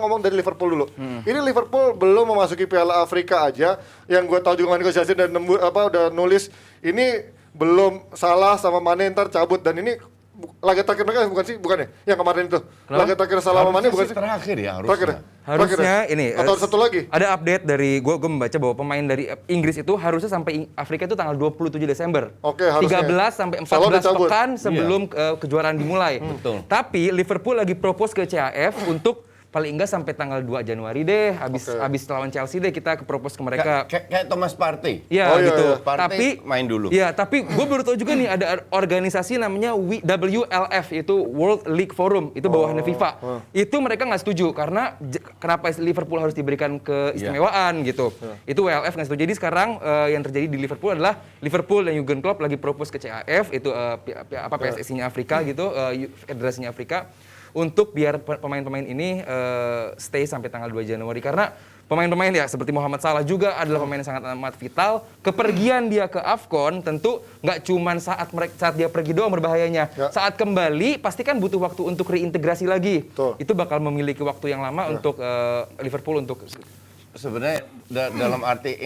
ngomong dari Liverpool dulu. Ini Liverpool belum memasuki Piala Afrika aja, yang gue tahu juga negosiasi dan udah nulis ini belum Salah sama Mane ntar cabut, dan ini laga terakhir mereka bukan sih? Bukan ya? Yang kemarin itu. Kenapa? Laga terakhir Salah sama Mane bukan sih? Terakhir ya harusnya. Terakhir ya? Harusnya ini atau satu lagi? ada update dari gue membaca bahwa pemain dari Inggris itu harusnya sampai Afrika itu tanggal 27 Desember. Oke, harusnya. 13 sampai Salah 14 dicabut. pekan sebelum kejuaraan dimulai. Betul. Tapi Liverpool lagi propose ke CAF untuk paling enggak sampai tanggal 2 Januari deh, habis lawan Chelsea deh kita propose ke mereka. Kayak Thomas Partey. Iya Oh, iya, gitu. iya. Partey Tapi main dulu. Iya, tapi gue baru tahu juga nih ada organisasi namanya WLF, itu World League Forum, itu bawahannya FIFA. Itu mereka nggak setuju karena kenapa Liverpool harus diberikan keistimewaan gitu. Itu WLF nggak setuju. Jadi sekarang yang terjadi di Liverpool adalah Liverpool dan Jurgen Klopp lagi propose ke CAF, itu PSSI-nya Afrika gitu, Federasinya Afrika, untuk biar pemain-pemain ini stay sampai tanggal 2 Januari. Karena pemain-pemain ya seperti Mohamed Salah juga adalah pemain yang sangat amat vital. Kepergian dia ke AFCON tentu nggak cuma saat dia pergi doang berbahayanya. Ya. Saat kembali pasti kan butuh waktu untuk reintegrasi lagi. Betul. Itu bakal memiliki waktu yang lama untuk Liverpool untuk... Sebenarnya dalam arti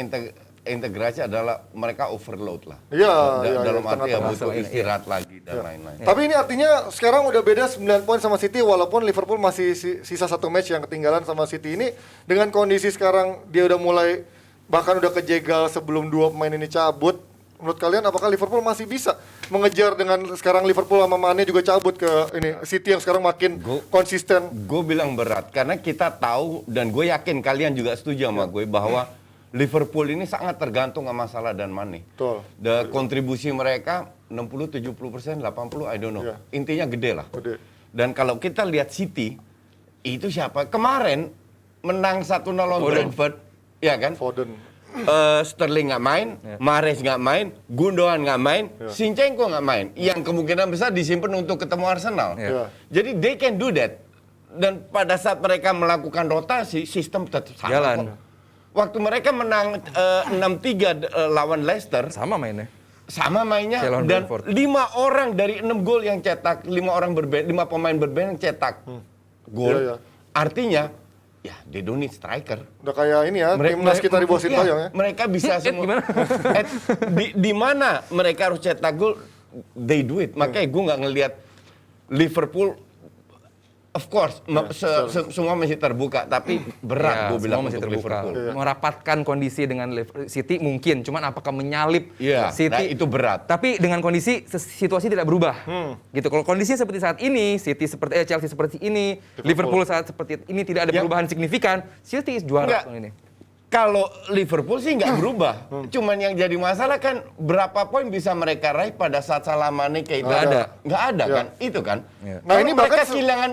integrasi adalah mereka overload lah. Iya, Dalam iya, arti ya tengah-tengah. butuh istirahat lagi dan lain-lain. Tapi ini artinya sekarang udah beda 9 poin sama City, walaupun Liverpool masih sisa 1 match yang ketinggalan sama City ini. Dengan kondisi sekarang dia udah mulai, bahkan udah kejegal sebelum 2 pemain ini cabut. Menurut kalian apakah Liverpool masih bisa mengejar dengan sekarang Liverpool sama Mane juga cabut ke ini City yang sekarang makin konsisten? Gue bilang berat karena kita tahu dan gue yakin kalian juga setuju sama gue bahwa Liverpool ini sangat tergantung sama Salah dan Mane. Betul. Kontribusi mereka 60, 70%, 80, I don't know. Iya. Intinya gede lah. Gede. Dan kalau kita lihat City, itu siapa? Kemarin menang 1-0 lawan Brentford, ya kan? Foden. Sterling nggak main, Mahrez nggak main, Gundogan nggak main, Zinchenko nggak main. Yang kemungkinan besar disimpan untuk ketemu Arsenal. Iya. Jadi they can do that. Dan pada saat mereka melakukan rotasi, sistem tetap sama Jalan. kok. Waktu mereka menang 6-3 lawan Leicester, Sama mainnya. sama mainnya, Lawan dan Brentford. 5 orang dari 6 gol yang cetak, 5 pemain berbeda yang cetak gol. Iya, iya. Artinya, ya they don't need striker. Udah kayak ini ya, timnas kita di bawah Sintayong ya. Mereka bisa semua. Di mana mereka harus cetak gol, they do it. Makanya gue nggak ngelihat Liverpool. Of course, semua masih terbuka, tapi berat gue bilang masih untuk terbuka. Liverpool. Merapatkan kondisi dengan City mungkin, cuman apakah menyalip Iya, City? nah itu berat. Tapi dengan kondisi situasi tidak berubah. Gitu. Kalau kondisinya seperti saat ini, City seperti Chelsea seperti ini, Liverpool saat seperti ini tidak ada perubahan signifikan, City juara tahun ini. Kalau Liverpool sih nggak berubah. Cuman yang jadi masalah kan berapa poin bisa mereka raih pada saat Salah Mane kayak itu. Nggak ada Ya. kan? Itu kan. Ya. Nah, Nah, ini ini mereka bahkan kehilangan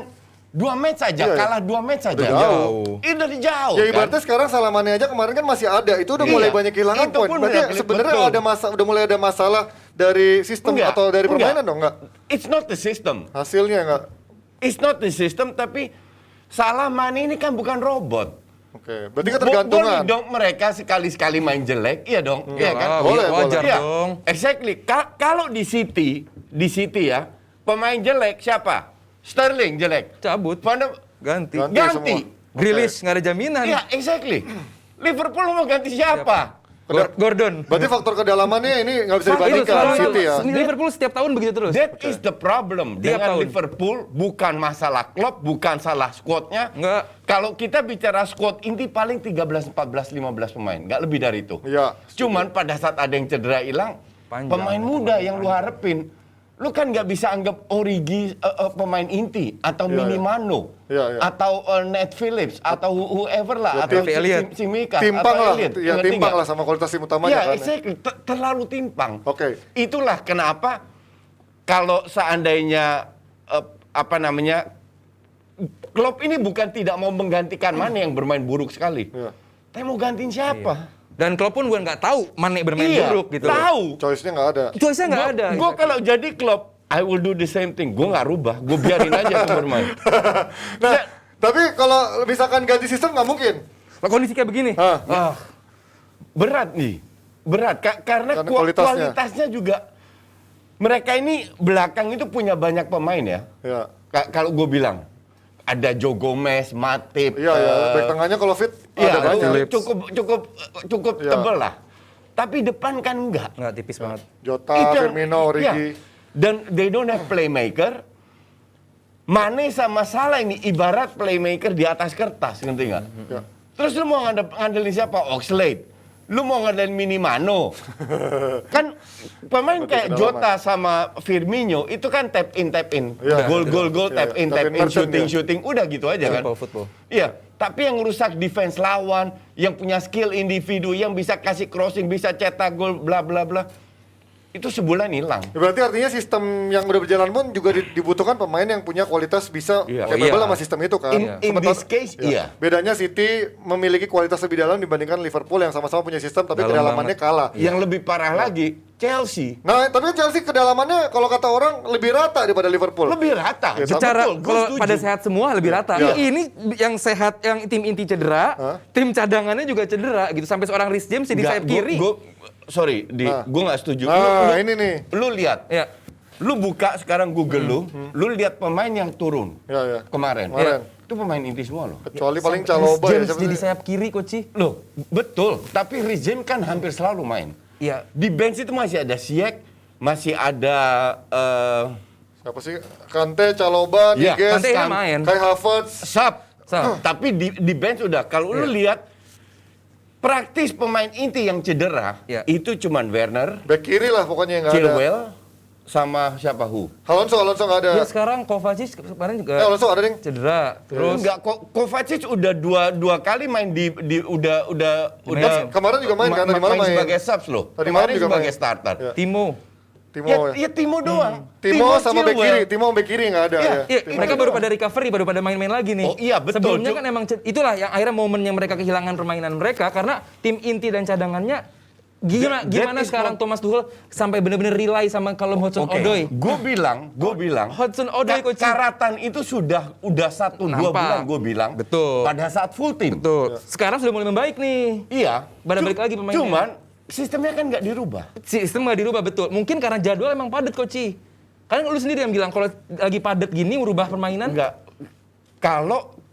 2 match saja, Iya, iya. kalah 2 match saja. Udah jauh. Itu dari jauh. Ya kan? ibaratnya sekarang Salah Mane aja kemarin kan masih ada, itu udah mulai Iya, banyak kehilangan itu poin. pun Berarti betul. sebenarnya udah mulai ada masalah dari sistem Enggak, atau dari enggak. permainan dong, enggak? It's not the system. Hasilnya enggak. It's not the system, tapi Salah Mane ini kan bukan robot. Oke, berarti ketergantungan. Boleh dong mereka sekali-sekali main jelek, iya dong, iya kan? Boleh, wajar Iya, dong. exactly. Kalau di City ya, pemain jelek siapa? Sterling jelek. Cabut. Ganti. Ganti. Grealish nggak ada jaminan. Iya, exactly. Liverpool mau ganti siapa? Gordon. Berarti faktor kedalamannya ini nggak bisa Itu dibandingkan selalu City ya. Liverpool setiap tahun begitu terus. That is the problem. Tiap Dengan tahun. Liverpool bukan masalah Klopp, bukan salah squadnya. Enggak. Kalau kita bicara squad inti paling 13, 14, 15 pemain, nggak lebih dari itu. Iya. Cuman pada saat ada yang cedera hilang, Panjang. pemain muda yang lu harapin, lu kan nggak bisa anggap Origi pemain inti atau Iya, Minimano iya, iya. atau Nat Phillips atau whoever lah atau Harvey Elliott. Simikas Timpang atau lah, Elliott. ya Ngerti timpang nggak? lah sama kualitas tim utamanya Ya, kan. exactly. Terlalu timpang. Oke. Itulah kenapa kalau seandainya Klopp ini bukan tidak mau menggantikan Mane yang bermain buruk sekali. Iya. Tapi mau gantiin siapa? Dan Klopp pun gue nggak tahu Mane bermain Iya, buruk gitu. tahu. Choice-nya nggak ada. Choice-nya nggak ada. Gue kalau jadi Klopp, I will do the same thing. Gue nggak rubah, gue biarin aja tuh bermain. Nah, tapi kalau misalkan ganti sistem nggak mungkin. Lah, kondisi kayak begini. Hah? Berat nih, berat. Karena Karena kualitasnya. kualitasnya juga. Mereka ini belakang itu punya banyak pemain ya. Ya. Kalau gue bilang, ada Joe Gomez, Matip. Iya, back tengahnya kalau fit Iya, ada banyak. cukup Iya. tebel lah. Tapi depan kan enggak. Nggak tipis banget. Jota, Itu- Firmino, Origi. iya. Dan they don't have playmaker. Mane sama Salah ini ibarat playmaker di atas kertas, ngerti nggak? Ya. Terus lu mau ngandelin siapa? Oxlade. Lu mau ngandelin Minimano. Kan pemain kayak Jota sama Firmino itu kan tap in. Iya. Gol, Iya, tap in, merchant, shooting. Udah gitu aja kan. Football. Iya, tapi yang rusak defense lawan, yang punya skill individu, yang bisa kasih crossing, bisa cetak gol, bla bla bla. Itu sebulan hilang. Berarti artinya sistem yang udah berjalan pun juga dibutuhkan pemain yang punya kualitas bisa Iya. capable Iya. sama sistem itu kan. In this case, iya. Bedanya City memiliki kualitas lebih dalam dibandingkan Liverpool yang sama-sama punya sistem tapi Dalam kedalamannya kalah. Yang lebih parah lagi, Chelsea. Nah, tapi Chelsea kedalamannya kalau kata orang lebih rata daripada Liverpool. Lebih rata. Ya, Secara Betul, gua kalau setuju. pada sehat semua lebih rata. Iya. Ini yang sehat, yang tim inti cedera, tim cadangannya juga cedera gitu. Sampai seorang Reece James di Nggak, sayap kiri. Gue nggak setuju. Ini nih. Lu lihat, Ya. lu buka sekarang Google lu lihat pemain yang turun Ya. kemarin. Kemarin. Itu pemain inti semua loh. Kecuali paling Reece Caloba ya. James siapa jadi sih? sayap kiri, Koci. Loh, betul. Tapi Reece James kan hampir selalu main. Iya. Di bench itu masih ada Ziyech, masih ada Siapa sih? Kante, Caloba, Iya, Niguez, Kante ini main. Kai Havertz. Sub. Sub. Tapi di bench udah. Kalau lu lihat praktis pemain inti yang cedera Iya. itu cuman Werner, Back kiri lah pokoknya yang nggak ada. Chilwell, sama siapa Alonso nggak ada. Ya sekarang Kovacic kemarin juga Alonso ada ding. cedera. Terus Enggak, Kovacic udah dua kali main di udah Kemarin juga main kan, tadi malam main. sebagai subs loh. Tadi Kemarin malam juga sebagai main. starter. Ya. Timo. Timo Ya Timo doang. Timo sama back Chilwell. kiri. Timo back kiri nggak ada Iya, ya. Iya, Timo mereka juga. baru pada recovery, baru pada main-main lagi nih. Oh iya, betul. Sebelumnya kan emang itulah yang akhirnya momen yang mereka kehilangan permainan mereka karena tim inti dan cadangannya gimana That is sekarang not- Thomas Tuchel sampai benar-benar rely sama Callum Hudson-Odoi. Gue bilang, Hudson-Odoi coach. Karatan itu sudah 1-2 Nampak. bulan gue bilang. Betul. Pada saat full team. Betul. Sekarang sudah mulai membaik nih. Iya. Pada balik lagi pemainnya. Cuman sistemnya kan nggak dirubah. Sistem nggak dirubah betul. Mungkin karena jadwal emang padat coach. Kan lu sendiri yang bilang kalau lagi padat gini merubah permainan. Enggak.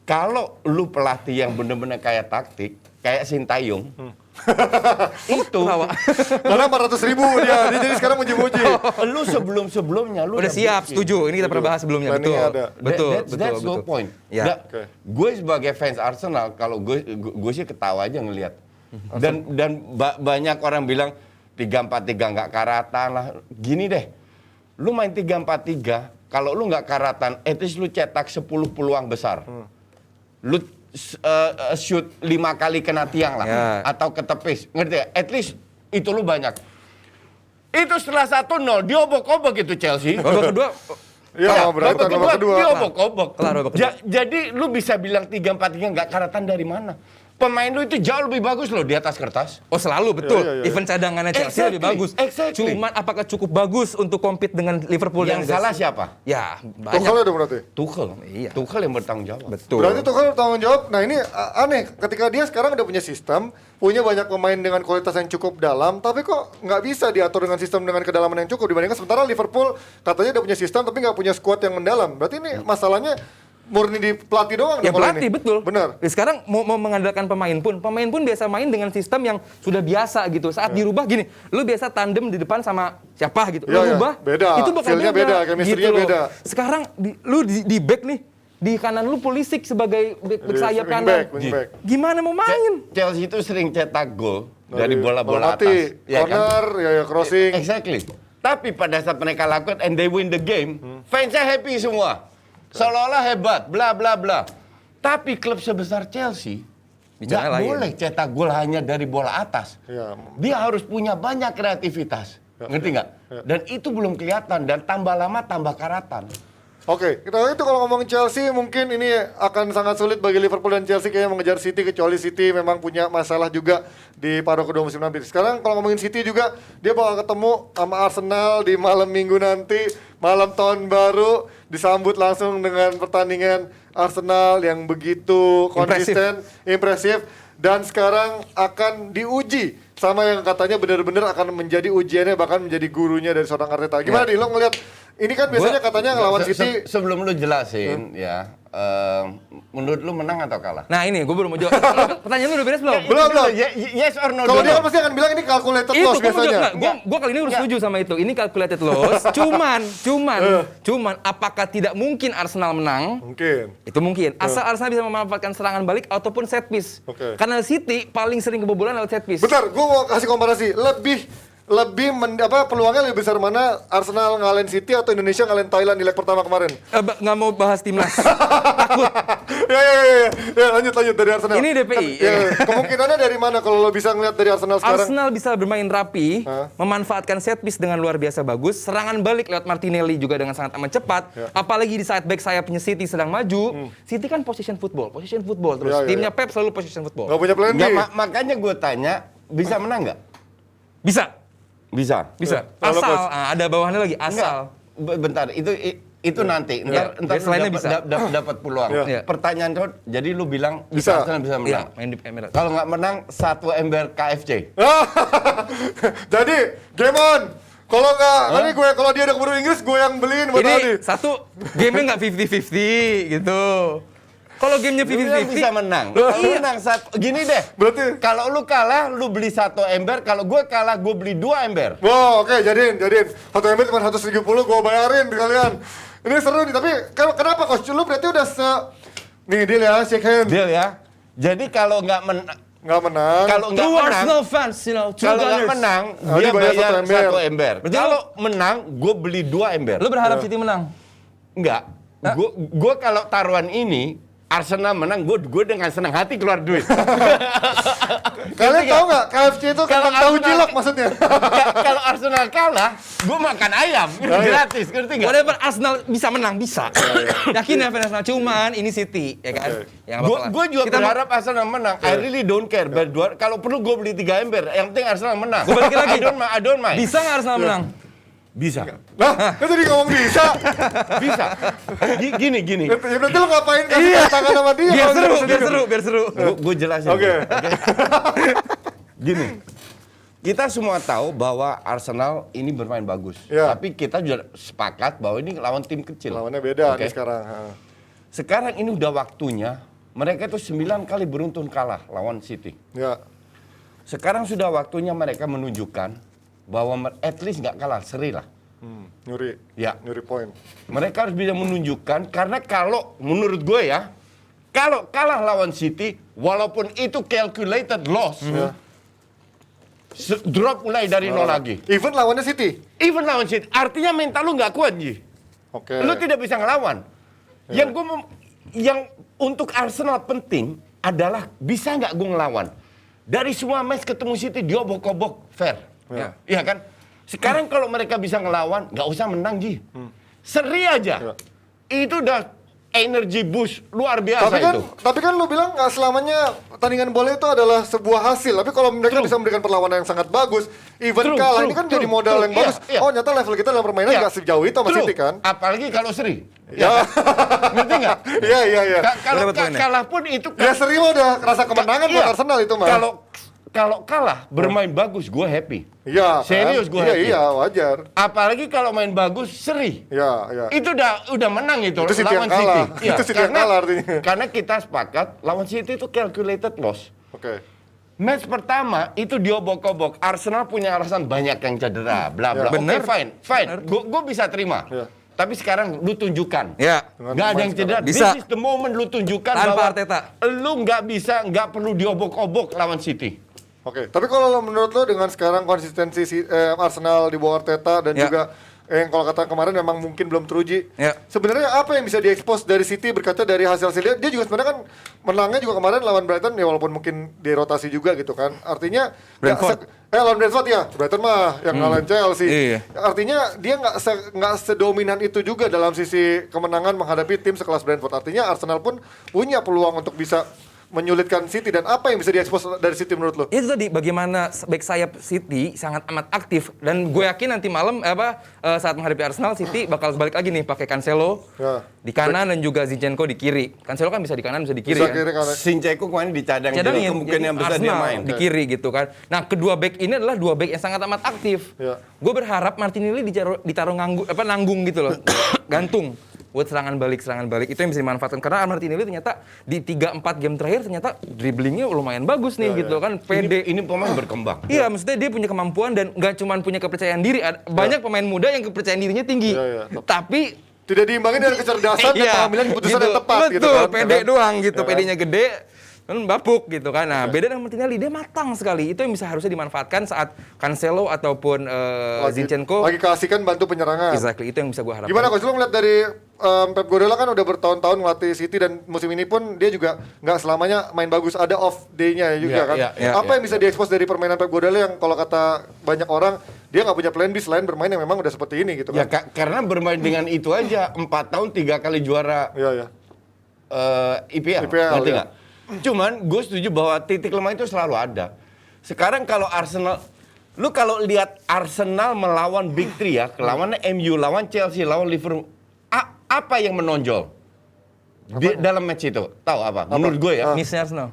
Kalau lu pelatih yang bener-bener kayak taktik, kayak Sintayong, itu Karena 400.000 dia jadi sekarang muji-muji. lu sebelum-sebelumnya lu Udah siap, bikin. setuju. Ini kita pernah bahas sebelumnya, betul. Planningnya ada. Betul, That's the point. Ya. Oke. Gue sebagai fans Arsenal, kalau gue sih ketawa aja ngelihat. Dan banyak orang bilang 3-4-3 nggak karatan lah. Gini deh, lu main 3-4-3, kalau lu nggak karatan, at least lu cetak 10 peluang besar. Lu shoot 5 kali kena tiang lah, Ya. atau ke tepis, ngerti ya? At least itu lu banyak. Itu setelah 1-0, diobok-obok itu Chelsea. Babak kedua Iya, berarti babak kedua. Diobok-obok. Kelar babak kedua. Jadi lu bisa bilang 3-4-3 nggak karatan dari mana? Pemain lu itu jauh lebih bagus loh di atas kertas. Oh selalu betul. Iya, iya, iya. Event cadangannya Chelsea lebih bagus. Exactly. Cuman apakah cukup bagus untuk compete dengan Liverpool Yang dan salah siapa? Ya, Tuchel banyak. ada berarti. Tuchel. Iya. Tuchel yang bertanggung jawab. Betul. Berarti Tuchel bertanggung jawab. Nah ini aneh, ketika dia sekarang udah punya sistem, punya banyak pemain dengan kualitas yang cukup dalam, tapi kok nggak bisa diatur dengan sistem dengan kedalaman yang cukup dibandingkan sementara Liverpool katanya udah punya sistem tapi nggak punya squad yang mendalam. Berarti ini masalahnya murni di pelatih doang. Ya dong kalau pelatih ini. betul. Benar. Sekarang mau mengandalkan pemain pun biasa main dengan sistem yang sudah biasa gitu. Saat dirubah gini, lu biasa tandem di depan sama siapa gitu. Lu Iya, iya. rubah, Beda. itu bakal Feel-nya beda, chemistry-nya loh. beda. Sekarang lu di back nih, di kanan lu Pulisic sebagai back Jadi sayap wingback, kanan. wingback. Gimana mau main? Chelsea itu sering cetak gol dari bola-bola mati, atas. Ya kan? corner, ya crossing. Exactly. Tapi pada saat mereka lakukan and they win the game, fansnya happy semua. Seolah-olah hebat, bla bla bla. Tapi klub sebesar Chelsea Bicara nggak lain. boleh cetak gol hanya dari bola atas. Ya. Dia harus punya banyak kreativitas. Ngerti nggak? Dan itu belum kelihatan dan tambah lama tambah karatan. Oke, kita itu kalau ngomongin Chelsea mungkin ini akan sangat sulit bagi Liverpool dan Chelsea kayaknya mengejar City kecuali City memang punya masalah juga di paruh kedua musim nanti. Sekarang kalau ngomongin City juga dia bakal ketemu sama Arsenal di malam Minggu nanti, malam tahun baru disambut langsung dengan pertandingan Arsenal yang begitu konsisten, impresif dan sekarang akan diuji sama yang katanya benar-benar akan menjadi ujiannya bahkan menjadi gurunya dari seorang Arteta. Gimana Di, lo ngelihat ini kan biasanya katanya ngelawan City Sebelum lu jelasin ya, menurut lu menang atau kalah? Nah ini gue belum mau jawab. Pertanyaan lu udah beres belum? Belum. Yes or no? Kalau dulu. dia kan pasti akan bilang ini calculated Itu loss biasanya. gue kali ini harus setuju sama itu. Ini calculated loss. Cuman apakah tidak mungkin Arsenal menang? Mungkin. Itu mungkin. Asal Arsenal bisa memanfaatkan serangan balik ataupun set piece. Oke. Karena City paling sering kebobolan lewat set piece. Bentar, gue mau kasih komparasi. Peluangnya lebih besar mana Arsenal ngalahin City atau Indonesia ngalahin Thailand di leg pertama kemarin? Nggak mau bahas timnas. Takut. Ya, lanjut dari Arsenal. Ini DPI. Kemungkinannya dari mana kalau lo bisa ngeliat dari Arsenal sekarang? Arsenal bisa bermain rapi, memanfaatkan set piece dengan luar biasa bagus, serangan balik lewat Martinelli juga dengan sangat amat cepat, apalagi di side back sayapnya City sedang maju. City kan position football terus. Timnya Pep selalu position football. Gak punya plan B. Makanya gue tanya, bisa menang nggak? Bisa. Kalau Asal, coach. ada bawahnya lagi, asal. Bentar, itu nanti. Ntar Baseline-nya bisa. dapat peluang. Iya. Pertanyaan tuh, jadi lu bilang Bisa. Arsenal bisa Iya, menang. main di Emirates. Kalau nggak menang, 1 ember KFC. Jadi, game on. Kalau dia udah keburu Inggris, gue yang beliin buat Adi. Ini satu, game-nya nggak 50-50 gitu. Kalau gamenya Lu bilang 50-50, bisa menang. Kalau menang gini deh. Berarti- kalau lu kalah, lu beli 1 ember. Kalau gue kalah, gue beli 2 ember. Wow, oke, jadiin. Satu MB cuma 170, gue bayarin kalian. Ini seru nih, tapi kenapa coach? Lu berarti udah Nih, deal ya, shake hand. Deal ya. Jadi kalau nggak Nggak menang. kalau nggak true menang, Arsenal fans, true kalau nggak Gunners. menang, Oh, dia dia bayar bayar 1 1 ember. Berarti Kalau menang, gue beli 2 ember. Lu berharap City menang? Enggak. Gue kalau taruhan ini Arsenal menang, gue dengan senang hati keluar duit. Kalian tahu nggak, KFC itu Kalau kentang tahu Arsenal- cilok maksudnya? Kalau Arsenal kalah, gue makan ayam gratis, ngerti nggak? Whatever Arsenal bisa menang, bisa. Yakin ya fans Arsenal, cuman ini City, ya kan? Ya, nggak apa-apa lah. Gue juga Kita berharap Arsenal menang. I really don't care. Kalau perlu gue beli 3 ember. Yang penting Arsenal menang. Gua balikin lagi. I don't mind. Bisa nggak Arsenal menang? Bisa. Nah, kan tadi ngomong bisa. Bisa. Gini. Ya berarti lu ngapain kasih tangan sama dia? Biar kalau dia seru, bisa biar seru. Gue jelasin. Oke. Gini. Kita semua tahu bahwa Arsenal ini bermain bagus. Ya. Tapi kita juga sepakat bahwa ini lawan tim kecil. Lawannya beda Oke. nih sekarang. Sekarang ini udah waktunya mereka itu 9 kali beruntun kalah lawan City. Ya. Sekarang sudah waktunya mereka menunjukkan bahwa at least nggak kalah, seri lah. Nyuri. Ya. Nyuri poin. Mereka harus bisa menunjukkan, karena kalau menurut gue ya, kalau kalah lawan City, walaupun itu calculated loss, drop mulai dari nol lagi. Even lawannya City. Even lawan City, artinya mental lu nggak kuat, Ji. Oke. Lu tidak bisa ngelawan. Yang untuk Arsenal penting adalah bisa nggak gue ngelawan. Dari semua match ketemu City, dia obok-obok fair. Ya. Iya kan? Sekarang kalau mereka bisa ngelawan, nggak usah menang, Ji. Seri aja. Ya. Itu udah energy boost luar biasa itu. Tapi kan lu bilang nggak selamanya pertandingan bola itu adalah sebuah hasil. Tapi kalau mereka bisa memberikan perlawanan yang sangat bagus, even kalah ini kan jadi modal yang bagus. Iya. Oh, nyata level kita dalam permainan nggak sejauh itu sama City kan? Apalagi kalau seri. Ya. Ngerti nggak? Iya. Kalau Dapat poinnya. kalah pun itu Ya seri mah udah rasa kemenangan buat Iya. Arsenal itu mah. Kalau kalah bermain bagus, gue happy. Iya. kan? Serius gue happy. Iya, wajar. Apalagi kalau main bagus, seri. Iya. Itu udah menang itu, Itu City lawan yang kalah. City. Iya, Itu City yang kalah artinya. Karena kita sepakat lawan City itu calculated loss. Oke. Match pertama itu diobok-obok. Arsenal punya alasan banyak yang cedera, bla bla. Ya, Oke, bener. fine. Gue bisa terima. Ya. Tapi sekarang lu tunjukkan. Ya. Nggak ada yang cedera. Bisa. This is the moment lu tunjukkan Tanpa bahwa Arteta. lu nggak perlu diobok-obok lawan City. Oke, tapi kalau menurut lo dengan sekarang konsistensi Arsenal di bawah Arteta dan Ya. juga yang kalau kata kemarin memang mungkin belum teruji. Ya. Sebenarnya apa yang bisa diekspos dari City berkaca dari hasil-hasilnya? Dia juga sebenarnya kan menangnya juga kemarin lawan Brighton ya walaupun mungkin dirotasi juga gitu kan. Artinya Brentford. lawan Brentford ya. Brighton mah yang ngalahin Chelsea. Iya. Artinya dia nggak sedominan itu juga dalam sisi kemenangan menghadapi tim sekelas Brentford. Artinya Arsenal pun punya peluang untuk bisa menyulitkan City dan apa yang bisa diekspos dari City menurut lo? Itu tadi bagaimana back sayap City sangat amat aktif dan gue yakin nanti malam saat menghadapi Arsenal City bakal balik lagi nih pakai Cancelo Ya. di kanan dan juga Zinchenko di kiri. Cancelo kan bisa di kanan bisa di kiri Bisa kan. kiri kanan. Sincheko kemarin dicadang, jadi Cadangin, kemungkinan jadi yang besar dia Arsenal main. di kiri gitu kan. Nah, kedua back ini adalah dua back yang sangat amat aktif. Ya. Gue berharap Martinelli ditaruh nanggung gitu loh. Gantung. buat serangan balik itu yang bisa dimanfaatkan karena Martinelli ternyata di 3-4 game terakhir ternyata dribblingnya lumayan bagus nih gitu kan, pede. Ini pemain berkembang. Iya, maksudnya dia punya kemampuan dan nggak cuma punya kepercayaan diri. Banyak pemain muda yang kepercayaan dirinya tinggi, tapi tidak diimbangi dengan kecerdasan dan pengambilan keputusan yang tepat betul, gitu kan. pede doang gitu, pedenya gede. Kan bapuk gitu kan. Nah, beda dengan Martinelli, dia matang sekali. Itu yang bisa harusnya dimanfaatkan saat Cancelo ataupun Zinchenko lagi keasikan bantu penyerangan. Exactly, itu yang bisa gue harapkan. Gimana Coach, lu ngeliat dari Pep Guardiola kan udah bertahun-tahun ngelatih City dan musim ini pun dia juga nggak selamanya main bagus, ada off day-nya juga kan. Apa yang bisa diekspos dari permainan Pep Guardiola yang kalau kata banyak orang dia nggak punya plan B selain bermain yang memang udah seperti ini gitu Ya kan. karena bermain dengan itu aja 4 tahun 3 kali juara IPL, ngerti nggak? Cuman gue setuju bahwa titik lemah itu selalu ada. Sekarang kalau Arsenal, lu kalau lihat Arsenal melawan Big Three ya, lawannya MU, lawan Chelsea, lawan Liverpool, apa yang menonjol dalam match itu? Tahu apa? Menurut gue ya. Missnya Arsenal.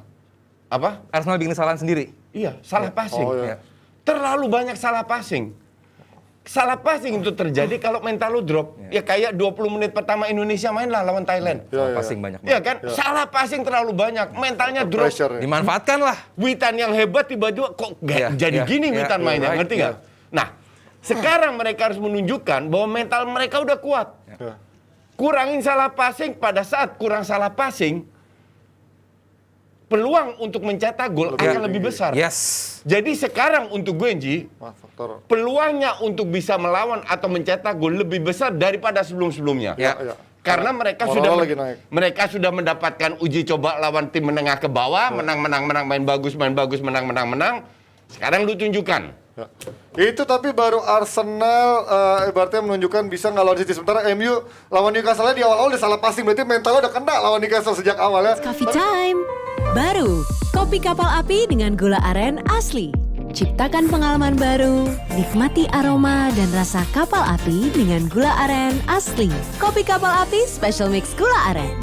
Apa? Arsenal bikin kesalahan sendiri. Iya, salah passing. Iya. Terlalu banyak salah passing. Salah passing itu terjadi kalau mental lu drop. Ya kayak 20 menit pertama Indonesia main lah lawan Thailand. Salah passing banyak. Iya kan? Salah passing terlalu banyak, mentalnya drop. Pressure. Dimanfaatkan lah. Witan yang hebat tiba-tiba kok jadi gini Witan mainnya, ngerti nggak? Nah, sekarang mereka harus menunjukkan bahwa mental mereka udah kuat. Kurangin salah passing, pada saat kurang salah passing, peluang untuk mencetak gol akan lebih besar. Yes. Jadi sekarang untuk gue, Ji, peluangnya untuk bisa melawan atau mencetak gol lebih besar daripada sebelum-sebelumnya. Karena mereka sudah mendapatkan uji coba lawan tim menengah ke bawah, menang, main bagus, menang. Sekarang lu tunjukkan. Itu tapi baru Arsenal ibaratnya menunjukkan bisa ngelawan City. Sementara MU lawan Newcastle di awal-awal udah salah passing, berarti mentalnya udah kena lawan Newcastle sejak awalnya. Coffee time. Baru, kopi kapal api dengan gula aren asli. Ciptakan pengalaman baru, nikmati aroma dan rasa kapal api dengan gula aren asli. Kopi kapal api special mix gula aren.